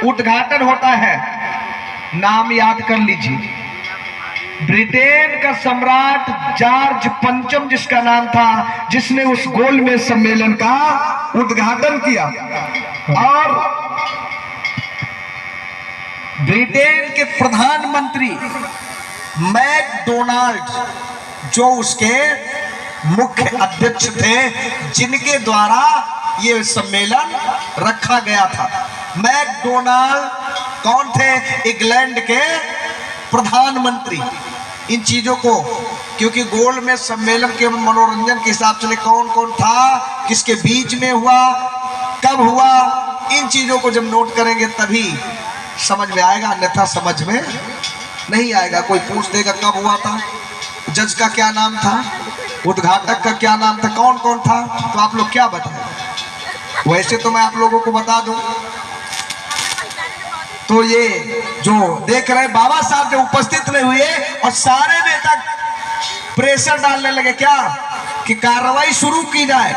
उद्घाटन होता है। नाम याद कर लीजिए, ब्रिटेन का सम्राट जॉर्ज पंचम जिसका नाम था, जिसने उस गोलमेज सम्मेलन का उद्घाटन किया। और ब्रिटेन के प्रधानमंत्री मैकडोनाल्ड जो उसके मुख्य अध्यक्ष थे, जिनके द्वारा यह सम्मेलन रखा गया था। मैकडोनाल्ड कौन थे? इंग्लैंड के प्रधानमंत्री। इन चीजों को, क्योंकि गोल्ड में सम्मेलन के मनोरंजन के हिसाब से कौन कौन था, किसके बीच में हुआ, कब हुआ, इन चीजों को जब नोट करेंगे तभी समझ में आएगा, अन्यथा समझ में नहीं आएगा। कोई पूछ देगा कब हुआ था, जज का क्या नाम था, उद्घाटक का क्या नाम था, कौन कौन था, तो आप लोग क्या बताएं। वैसे तो मैं आप लोगों को बता दूं, तो ये जो देख रहे बाबा साहब जो उपस्थित नहीं हुए और सारे नेता प्रेशर डालने लगे क्या कि कार्रवाई शुरू की जाए।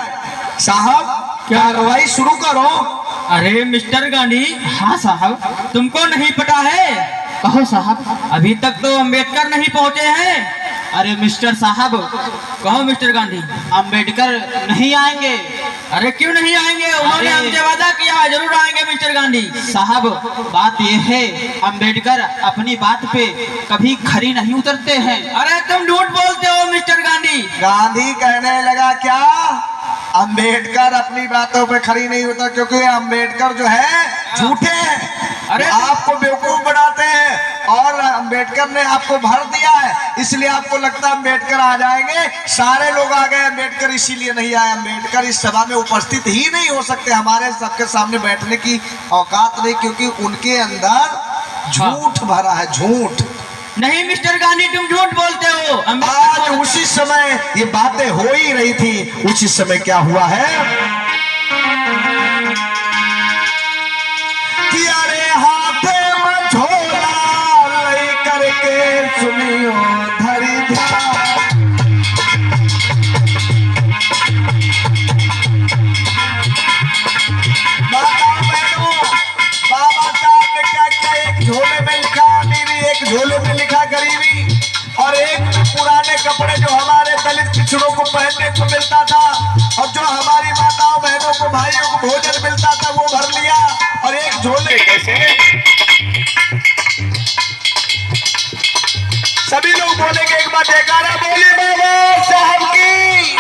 साहब कार्रवाई शुरू करो। अरे मिस्टर गांधी। हाँ साहब, तुमको नहीं पता है? कहो साहब। अभी तक तो अंबेडकर नहीं पहुंचे हैं। अरे मिस्टर साहब। कहो मिस्टर गांधी। अंबेडकर नहीं आएंगे। अरे क्यों नहीं आएंगे? उन्होंने हमसे वादा किया जरूर आएंगे मिस्टर गांधी। साहब बात यह है, अंबेडकर अपनी बात पे कभी खरी नहीं उतरते हैं। अरे तुम झूठ बोलते हो मिस्टर गांधी। गांधी कहने लगा क्या अंबेडकर अपनी बातों पे खरी नहीं उतर, क्योंकि अंबेडकर जो है झूठे हैं। अरे आपको बेवकूफ बनाते हैं और अंबेडकर ने आपको भर दिया है, इसलिए आपको लगता है अंबेडकर आ जाएंगे। सारे लोग आ गए, अंबेडकर इसीलिए नहीं आए। अंबेडकर इस सभा में उपस्थित ही नहीं हो सकते, हमारे सबके सामने बैठने की औकात नहीं, क्योंकि उनके अंदर झूठ भरा है, झूठ। नहीं मिस्टर गांधी, तुम झूठ बोलते हो। आज उसी समय ये बातें हो ही रही थी, उसी समय क्या हुआ है कि अरे हाथे में झोला ले करके सुनियो धरी ध्यान। बाबा साहब ने क्या किया, एक झोले में लिखा अमीरी, एक झोले में लिखा गरीबी, और एक पुराने कपड़े जो हमारे दलित पिछड़ों को पहनने को मिलता था, और जो हमारी माताओं बहनों को भाइयों को भोजन मिलता था, वो भर लिया। और एक झोले कैसे, सभी लोग बोलेंगे एक बार जयकारा बोले बाबा साहब की।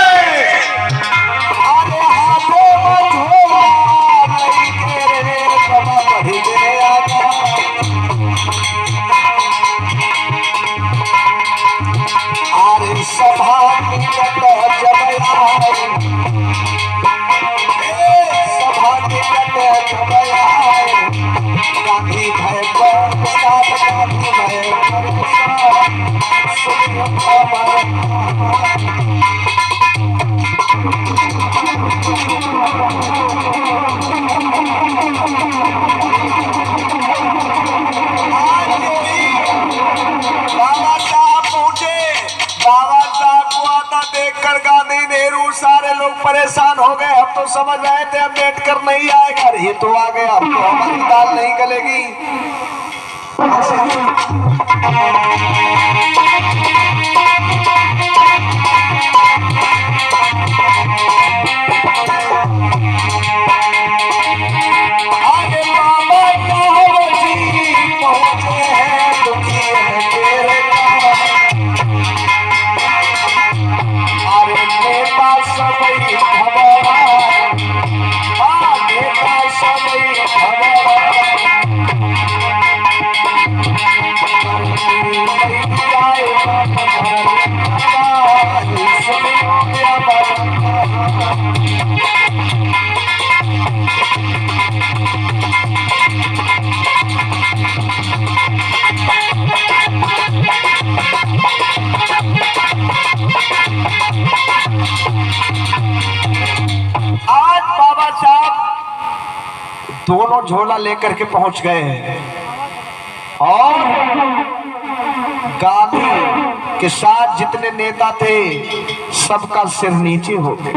अरे हाथों में झोला परेशान हो गए। हम तो समझ रहे थे अम्बेडकर नहीं आएगा, ये तो आ गया, अब तो हमारी दाल नहीं गलेगी। आगे बाबा साहब जी पहुंचे हैं, दुखी है तेरे दोनों झोला लेकर के पहुंच गए हैं और गांधी के साथ जितने नेता थे सबका सिर नीचे हो गया।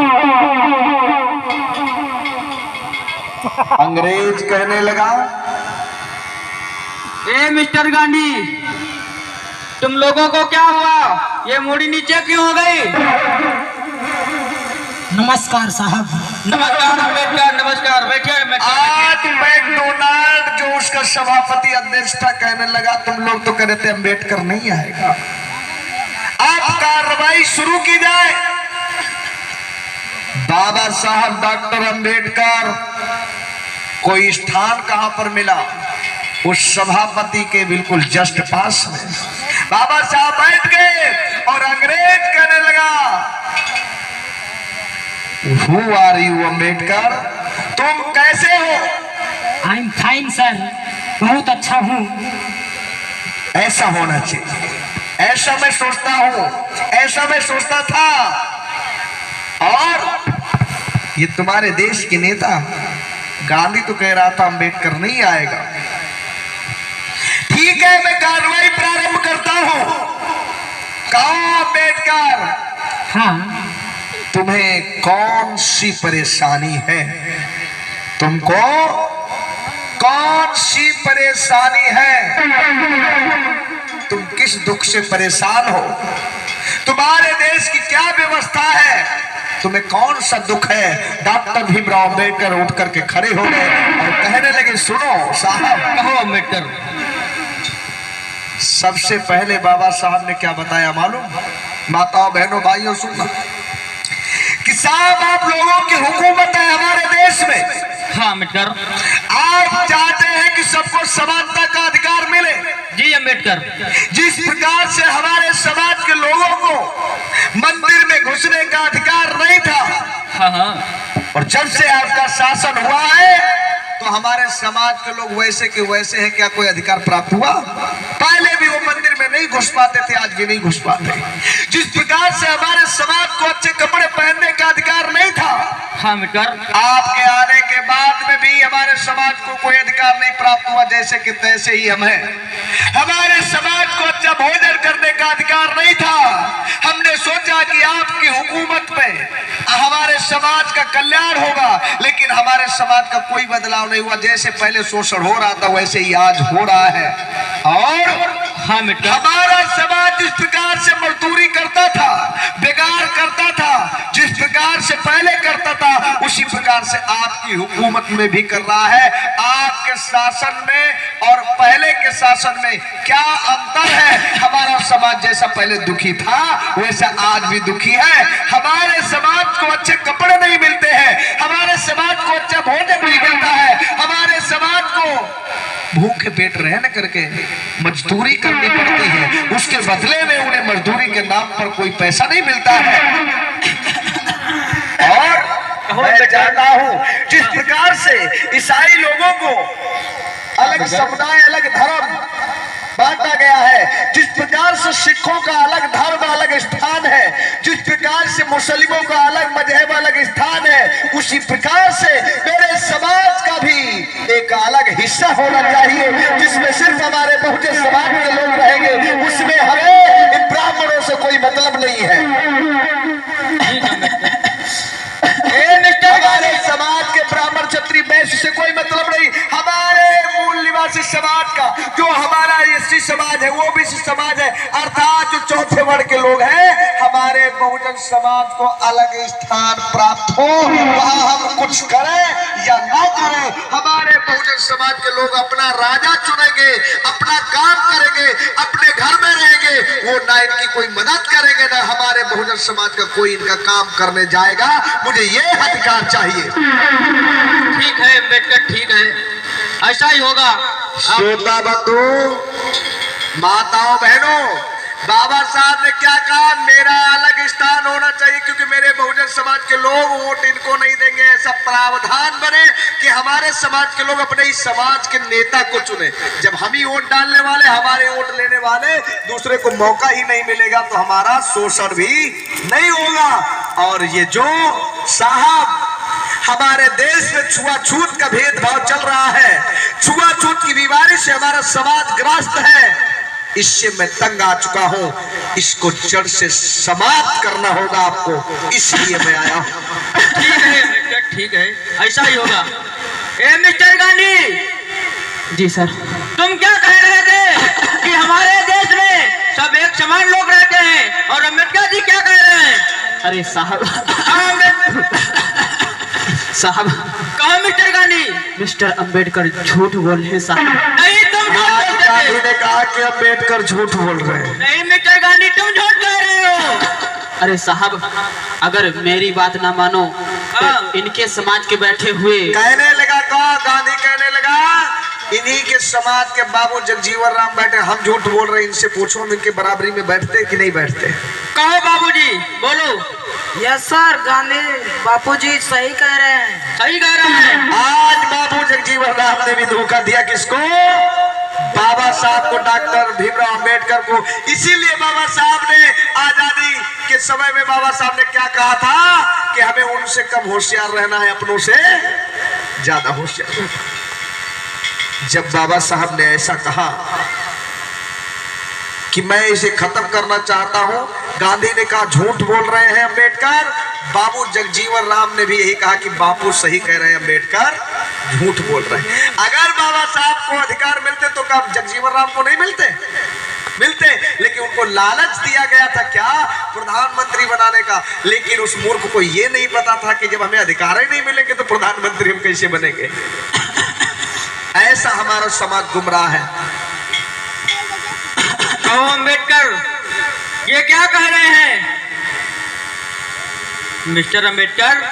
अंग्रेज कहने लगा, ए मिस्टर गांधी, तुम लोगों को क्या हुआ? ये मूड़ी नीचे क्यों हो गई? नमस्कार साहब। नमस्कार अम्बेडकर, नमस्कार, बैठिए। आज मैकडोनाल्ड जो उसका सभापति अध्यक्ष था कहने लगा, तुम लोग तो कह रहे थे अम्बेडकर नहीं आएगा, अब कार्रवाई शुरू की जाए। बाबा साहब डॉक्टर अम्बेडकर कोई स्थान कहां पर मिला? उस सभापति के बिल्कुल जस्ट पास में बाबा साहब बैठ गए और अंग्रेज कहने लगा, Who are you अम्बेडकर? तुम कैसे हो? आई एम फाइन सर, बहुत अच्छा हूँ। ऐसा होना चाहिए, ऐसा मैं सोचता हूँ, ऐसा मैं सोचता था। और ये तुम्हारे देश के नेता गांधी तो कह रहा था अम्बेडकर नहीं आएगा। ठीक है, मैं कार्रवाई प्रारंभ करता हूँ। कहो अम्बेडकर, हाँ, तुम्हें कौन सी परेशानी है? तुमको कौन सी परेशानी है? तुम किस दुख से परेशान हो? तुम्हारे देश की क्या व्यवस्था है? तुम्हें कौन सा दुख है? डॉक्टर भीमराव अम्बेडकर उठ करके खड़े हो गए और कहने लगे, सुनो साहब। कहो अम्बेडकर। सबसे पहले बाबा साहब ने क्या बताया मालूम? माताओं बहनों भाइयों सुनना कि साहब आप लोगों की हुकूमत है हमारे देश में। हाँ अम्बेडकर। आप चाहते हैं कि सबको समानता का अधिकार मिले। जी अम्बेडकर। जिस प्रकार से हमारे समाज के लोगों को मंदिर में घुसने का अधिकार नहीं था, हाँ हाँ, और जब से आपका शासन हुआ है तो हमारे समाज के लोग वैसे के वैसे हैं। क्या कोई अधिकार प्राप्त हुआ? पहले भी वो मंदिर में नहीं घुस पाते थे, आज भी नहीं घुस पाते। जिस प्रकार से हमारे समाज को अच्छे कपड़े पहनने का अधिकार नहीं था, हाँ अम्बेडकर। आपके आने के बाद में भी हमारे समाज को कोई अधिकार नहीं प्राप्त हुआ। जैसे कि तैसे ही हम हैं। हमारे समाज को अच्छा भोजन करने का अधिकार नहीं था। हमने सोचा कि आपकी हुकूमत में हमारे समाज का कल्याण होगा, लेकिन हमारे समाज का कोई बदलाव नहीं हुआ। जैसे पहले शोषण हो रहा था वैसे ही आज हो रहा है। और हाँ अम्बेडकर। हमारा समाज जिस प्रकार से मजदूरी करता था, बेकार करता था, जिस प्रकार से पहले करता था, उसी प्रकार से आपकी हुकूमत में भी कर रहा है। आपके शासन में और पहले के शासन में क्या अंतर है? हमारा समाज जैसा पहले दुखी था वैसा आज भी दुखी है। हमारे समाज को अच्छे कपड़े नहीं मिलते हैं, हमारे समाज को अच्छा भोजन नहीं मिलता है, हमारे समाज को भूखे पेट रहने करके मजदूरी करनी पड़ती है, उसके बदले में उन्हें मजदूरी के नाम पर कोई पैसा नहीं मिलता है। और मैं जानता हूं जिस प्रकार से ईसाई लोगों को अलग समुदाय, अलग धर्म बांटा गया है, जिस प्रकार से सिखों का अलग धर्म, अलग स्थान है, जिस प्रकार से मुस्लिमों का अलग मजहब, अलग स्थान है, उसी प्रकार से मेरे समाज का भी एक अलग हिस्सा होना चाहिए, जिसमें सिर्फ हमारे बहुजन समाज के लोग रहेंगे। उसमें हमें इन ब्राह्मणों से कोई मतलब नहीं है। हमारे समाज के ब्राह्मण क्षत्रिय वैश्य से कोई मतलब नहीं। हमारे मूल निवासी समाज का जो हमारा एससी समाज है, वो भी समाज है, अर्थात जो चौथे वर्ग के लोग हैं, हमारे बहुजन समाज को अलग स्थान प्राप्त हो। वहां हम कुछ करें या ना करें, हमारे बहुजन समाज के लोग अपना राजा चुनेंगे, अपना काम करेंगे, अपने घर में रहेंगे। वो ना इनकी कोई मदद करेंगे, ना हमारे बहुजन समाज का कोई इनका काम करने जाएगा। मुझे ये अधिकार चाहिए। ठीक है अम्बेडकर, ठीक है, ऐसा ही होगा। श्रोता बंधु, माताओं बहनों, बाबा साहब ने क्या कहा? मेरा अलग स्थान होना चाहिए, क्योंकि मेरे बहुजन समाज के लोग वोट इनको नहीं देंगे। ऐसा प्रावधान बने कि हमारे समाज के लोग अपने ही समाज के नेता को चुने। जब हम ही वोट डालने वाले, हमारे वोट लेने वाले दूसरे को मौका ही नहीं मिलेगा, तो हमारा शोषण भी नहीं होगा। और ये जो साहब हमारे देश में छुआछूत का भेदभाव चल रहा है, छुआछूत की बीमारी से हमारा समाज ग्रस्त है, इससे मैं तंग आ चुका हूं। इसको जड़ से समाप्त करना होगा आपको, इसलिए मैं आया हूं। ठीक है अम्बेडकर, ठीक है, ऐसा ही होगा। ए मिस्टर गांधी जी सर। तुम क्या कह रहे थे कि हमारे देश में सब एक समान लोग रहते हैं, और अम्बेडकर जी क्या कह रहे हैं? अरे साहब साहब कहो मिस्टर गांधी। मिस्टर अंबेडकर झूठ बोल रहे हैं साहब। नहीं तुम झूठ आज बोलते गांधी थे। ने कहा कि अम्बेडकर झूठ बोल रहे हैं। नहीं मिस्टर गांधी तुम झूठ कह रहे हो। अरे साहब अगर मेरी बात ना मानो तो हाँ। इनके समाज के बैठे हुए कहने लगा कहा, गांधी कहने लगा इन्हीं के समाज के बाबू जगजीवन राम बैठे, हम झूठ बोल रहे हैं, इनसे पूछो हम इनके बराबरी में बैठते कि नहीं बैठते। कहो बाबूजी बोलो। यस सर, गांधी बापूजी सही कह रहे हैं। सही कह रहे हैं। आज बाबू जगजीवन राम ने भी धोखा दिया किसको? बाबा साहब को, डॉक्टर भीमराव अंबेडकर को। इसीलिए बाबा साहब ने आजादी के समय में बाबा साहब ने क्या कहा था कि हमें उनसे कम होशियार रहना है, अपनों से ज्यादा होशियार। जब बाबा साहब ने ऐसा कहा कि मैं इसे खत्म करना चाहता हूं, गांधी ने कहा झूठ बोल रहे हैं अम्बेडकर। बाबू जगजीवन राम ने भी यही कहा कि बापू सही कह रहे हैं, अम्बेडकर झूठ बोल रहे हैं। अगर बाबा साहब को अधिकार मिलते तो कब जगजीवन राम को नहीं मिलते? लेकिन उनको लालच दिया गया था क्या? प्रधानमंत्री बनाने का। लेकिन उस मूर्ख को यह नहीं पता था कि जब हमें अधिकार ही नहीं मिलेंगे तो प्रधानमंत्री हम कैसे बनेंगे। ऐसा हमारा समाज गुमराह है। कहो अम्बेडकर ये क्या कह रहे हैं? मिस्टर अम्बेडकर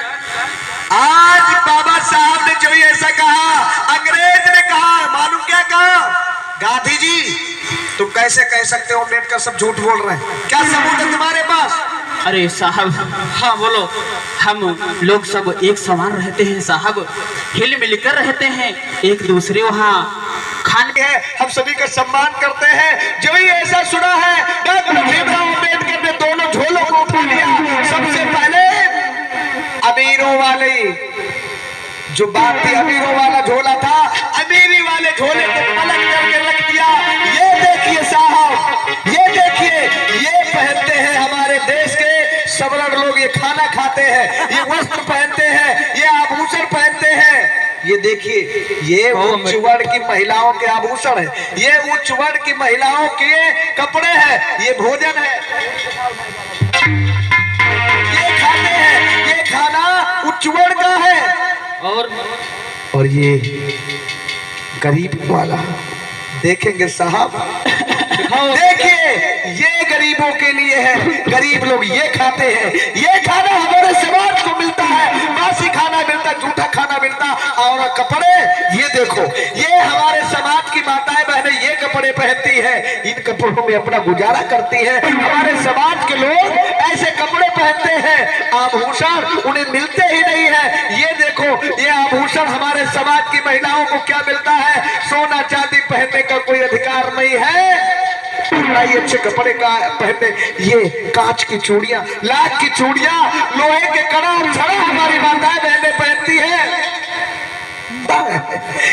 आज बाबा साहब ने जो ऐसा कहा, अंग्रेज ने कहा, मालूम क्या कहा? गांधी जी तुम कैसे कह सकते हो अम्बेडकर सब झूठ बोल रहे हैं? क्या सबूत है तुम्हारे पास? अरे साहब हाँ बोलो। हम लोग सब एक समान रहते हैं साहब, हिल मिलकर रहते हैं, एक दूसरे वहाँ खाने है, हम सभी का सम्मान करते हैं। जो ही ऐसा सुना है, डॉक्टर भीमराव अंबेडकर ने दोनों झोलों को उठा लिया। सबसे पहले अमीरों वाले जो बात थी, अमीरों वाला झोला था, अमीरी वाले झोले को पलट करके रख दिया। ये देखिए साहब, ये देखिए, ये पहनते हैं हमारे देश के सवर्ण लोग, ये खाना खाते हैं, ये वस्त्र पहनते हैं, ये आभूषण पहनते हैं। ये देखिए, ये उच्च वर्ण की महिलाओं के आभूषण है, ये उच्च वर्ण की महिलाओं के कपड़े हैं, ये भोजन है, ये खाते हैं, ये खाना उच्च वर्ण का है। और ये गरीब वाला देखेंगे साहब, देखिए ये गरीबों के लिए है, गरीब लोग ये खाते हैं। ये खाना हमारे समाज को मिलता है, बासी खाना मिलता, झूठा खाना मिलता। और कपड़े ये देखो, ये हमारे समाज की माताएं बहनें ये कपड़े पहनती हैं, इन कपड़ों में अपना गुजारा करती हैं। हमारे समाज के लोग ऐसे कपड़े पहनते हैं, आभूषण उन्हें मिलते ही नहीं है। ये देखो, ये आभूषण हमारे समाज की महिलाओं को क्या मिलता है? सोना चांदी पहनने का कोई अधिकार नहीं है। ये अच्छे कपड़े का पहनने, ये कांच की चूड़ियां, लाख की चूड़ियां, लोहे के कड़ा और छड़ा हमारी माताएं बहनें पहनती है।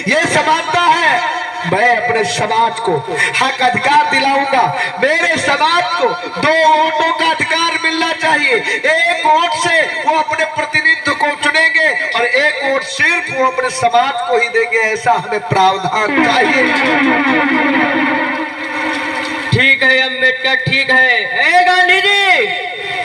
ये समानता है। मैं अपने समाज को हक अधिकार दिलाऊंगा। मेरे समाज को 2 वोटों का अधिकार मिलना चाहिए। 1 वोट से वो अपने प्रतिनिधि को चुनेंगे और 1 वोट सिर्फ वो अपने समाज को ही देंगे। ऐसा हमें प्रावधान चाहिए। ठीक है अम्बेडकर, ठीक है। ए गांधी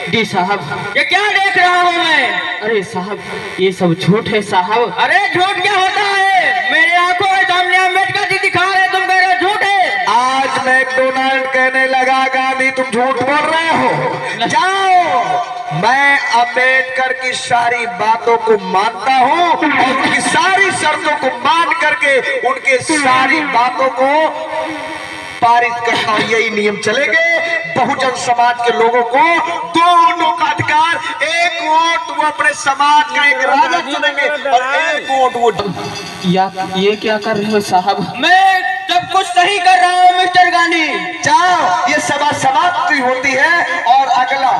जी साहब, ये क्या देख रहा हूँ मैं? अरे साहब ये सब झूठ है साहब। अरे झूठ क्या होता है? मेरे आंखों के सामने अम्बेडकर जी दिखा रहे, तुम कह रहे हो झूठ है। आज मैकडोनाल्ड कहने लगा गांधी तुम झूठ बोल रहे हो। जाओ, मैं अम्बेडकर की सारी बातों को मानता हूं और उनकी सारी शर्तों को मान करके उनके सारी बातों को पारित करता हूं। यही नियम चलेंगे। बहुजन समाज के लोगों को 2 वोटों का अधिकार, 1 वोट वो अपने समाज का एक राजा चुनेंगे और 1 वोट वो। ये क्या कर रहे हो साहब? मैं सब कुछ सही कर रहा हूँ मिस्टर गांधी। जाओ, ये सभा समाप्ति होती है और अगला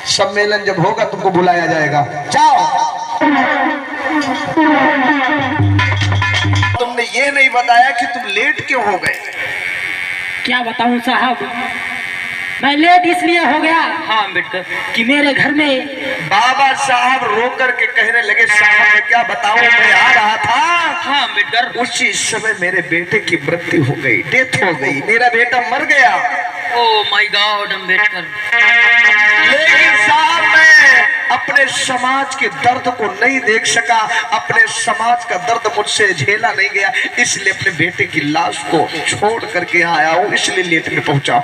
सम्मेलन जब होगा तुमको बुलाया जाएगा। जाओ। तुमने ये नहीं बताया कि तुम लेट क्यों हो गए? क्या बताऊं साहब, मैं लेट इसलिए हो गया हाँ अम्बेडकर। कि मेरे घर में बाबा साहब रो कर के कहने लगे, साहब मैं क्या बताऊं, मैं आ रहा था, हाँ अम्बेडकर। उसी समय मेरे बेटे की मृत्यु हो गई, डेथ हो गई, मेरा बेटा मर गया। Oh my God Ambedkar. लेकिन साहब मैं अपने समाज के दर्द को नहीं देख सका, अपने समाज का दर्द मुझसे झेला नहीं गया, इसलिए अपने बेटे की लाश को छोड़ करके यहाँ आया हूँ, इसलिए लेट में पहुंचा।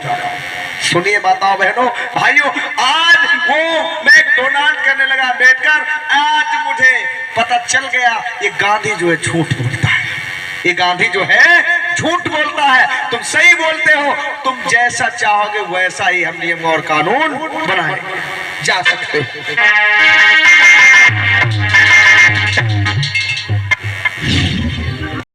सुनिए माताओं बहनों भाइयों, आज वो मैकडोनाल्ड करने लगा अम्बेडकर, आज मुझे पता चल गया ये गांधी जो है झूठ बोलता है, ये गांधी जो है झूठ बोलता है। तुम सही बोलते हो, तुम जैसा चाहोगे वैसा ही हम नियम और कानून बनाए जा सकते हो।